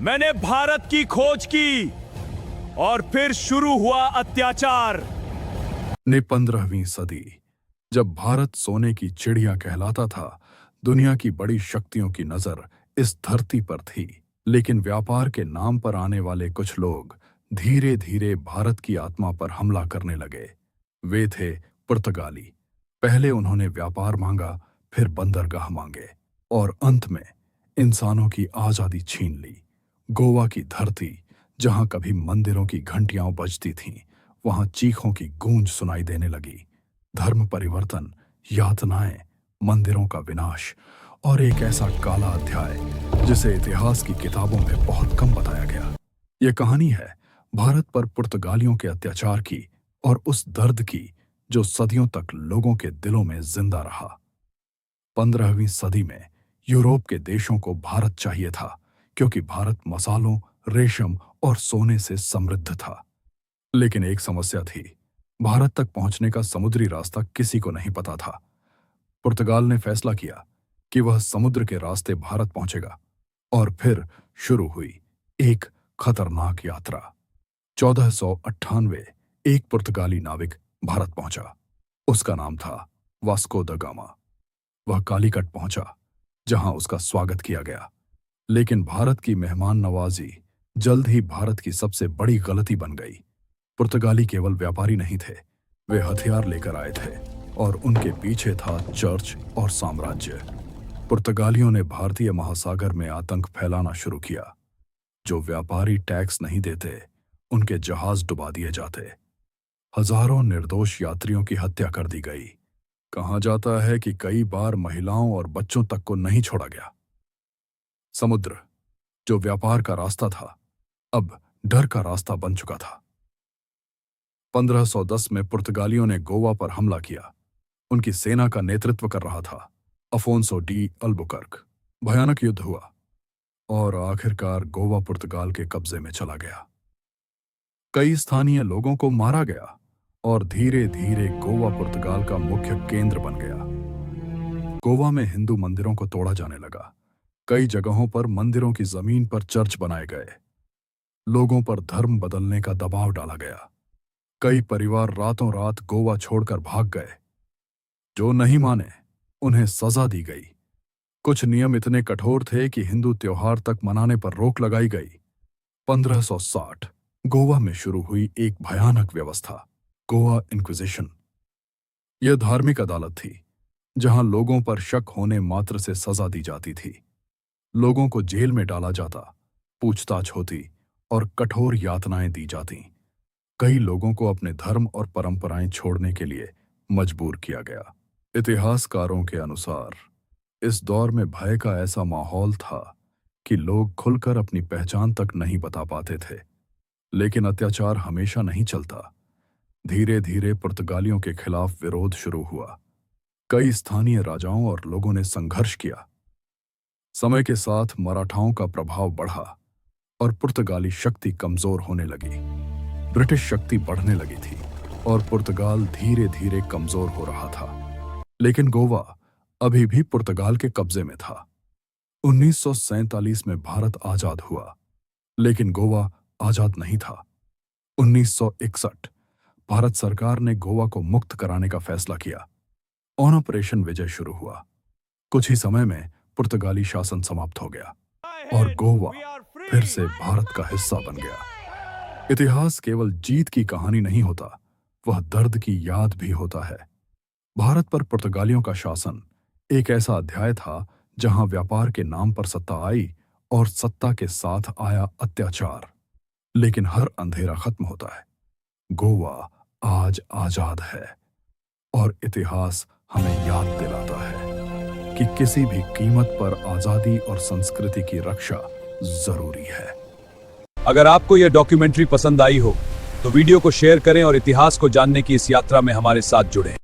मैंने भारत की खोज की और फिर शुरू हुआ अत्याचार। ने 15वीं सदी, जब भारत सोने की चिड़िया कहलाता था, दुनिया की बड़ी शक्तियों की नजर इस धरती पर थी। लेकिन व्यापार के नाम पर आने वाले कुछ लोग धीरे धीरे भारत की आत्मा पर हमला करने लगे। वे थे पुर्तगाली। पहले उन्होंने व्यापार मांगा, फिर बंदरगाह मांगे और अंत में इंसानों की आजादी छीन ली। गोवा की धरती, जहां कभी मंदिरों की घंटियां बजती थीं, वहां चीखों की गूंज सुनाई देने लगी। धर्म परिवर्तन, यातनाएं, मंदिरों का विनाश और एक ऐसा काला अध्याय जिसे इतिहास की किताबों में बहुत कम बताया गया। यह कहानी है भारत पर पुर्तगालियों के अत्याचार की और उस दर्द की जो सदियों तक लोगों के दिलों में जिंदा रहा। 15वीं सदी में यूरोप के देशों को भारत चाहिए था, क्योंकि भारत मसालों, रेशम और सोने से समृद्ध था। लेकिन एक समस्या थी, भारत तक पहुंचने का समुद्री रास्ता किसी को नहीं पता था। पुर्तगाल ने फैसला किया कि वह समुद्र के रास्ते भारत पहुंचेगा और फिर शुरू हुई एक खतरनाक यात्रा। 1498 एक पुर्तगाली नाविक भारत पहुंचा। उसका नाम था वास्को द गामा। वह कालीकट पहुंचा, जहां उसका स्वागत किया गया। लेकिन भारत की मेहमान नवाजी जल्द ही भारत की सबसे बड़ी गलती बन गई। पुर्तगाली केवल व्यापारी नहीं थे, वे हथियार लेकर आए थे और उनके पीछे था चर्च और साम्राज्य। पुर्तगालियों ने भारतीय महासागर में आतंक फैलाना शुरू किया। जो व्यापारी टैक्स नहीं देते, उनके जहाज डुबा दिए जाते। हजारों निर्दोष यात्रियों की हत्या कर दी गई। कहा जाता है कि कई बार महिलाओं और बच्चों तक को नहीं छोड़ा गया। समुद्र, जो व्यापार का रास्ता था, अब डर का रास्ता बन चुका था। 1510 में पुर्तगालियों ने गोवा पर हमला किया। उनकी सेना का नेतृत्व कर रहा था अफोंसो डी अल्बुकर्क। भयानक युद्ध हुआ और आखिरकार गोवा पुर्तगाल के कब्जे में चला गया। कई स्थानीय लोगों को मारा गया और धीरे धीरे गोवा पुर्तगाल का मुख्य केंद्र बन गया। गोवा में हिंदू मंदिरों को तोड़ा जाने लगा। कई जगहों पर मंदिरों की जमीन पर चर्च बनाए गए। लोगों पर धर्म बदलने का दबाव डाला गया। कई परिवार रातों रात गोवा छोड़कर भाग गए। जो नहीं माने, उन्हें सजा दी गई। कुछ नियम इतने कठोर थे कि हिंदू त्योहार तक मनाने पर रोक लगाई गई। 1560 गोवा में शुरू हुई एक भयानक व्यवस्था, गोवा इंक्विजिशन। यह धार्मिक अदालत थी, जहां लोगों पर शक होने मात्र से सजा दी जाती थी। लोगों को जेल में डाला जाता, पूछताछ होती और कठोर यातनाएं दी जाती। कई लोगों को अपने धर्म और परंपराएं छोड़ने के लिए मजबूर किया गया। इतिहासकारों के अनुसार इस दौर में भय का ऐसा माहौल था कि लोग खुलकर अपनी पहचान तक नहीं बता पाते थे। लेकिन अत्याचार हमेशा नहीं चलता। धीरे धीरे पुर्तगालियों के खिलाफ विरोध शुरू हुआ। कई स्थानीय राजाओं और लोगों ने संघर्ष किया। समय के साथ मराठाओं का प्रभाव बढ़ा और पुर्तगाली शक्ति कमजोर होने लगी। ब्रिटिश शक्ति बढ़ने लगी थी और पुर्तगाल धीरे धीरे कमजोर हो रहा था। लेकिन गोवा अभी भी पुर्तगाल के कब्जे में था। 1947 में भारत आजाद हुआ, लेकिन गोवा आजाद नहीं था। 1961 भारत सरकार ने गोवा को मुक्त कराने का फैसला किया। ऑपरेशन विजय शुरू हुआ। कुछ ही समय में पुर्तगाली शासन समाप्त हो गया और गोवा फिर से भारत का हिस्सा बन गया। इतिहास केवल जीत की कहानी नहीं होता, वह दर्द की याद भी होता है। भारत पर पुर्तगालियों का शासन एक ऐसा अध्याय था जहां व्यापार के नाम पर सत्ता आई और सत्ता के साथ आया अत्याचार। लेकिन हर अंधेरा खत्म होता है। गोवा आज आजाद है और इतिहास हमें याद दिलाता है कि किसी भी कीमत पर आजादी और संस्कृति की रक्षा जरूरी है। अगर आपको यह डॉक्यूमेंट्री पसंद आई हो तो वीडियो को शेयर करें और इतिहास को जानने की इस यात्रा में हमारे साथ जुड़ें।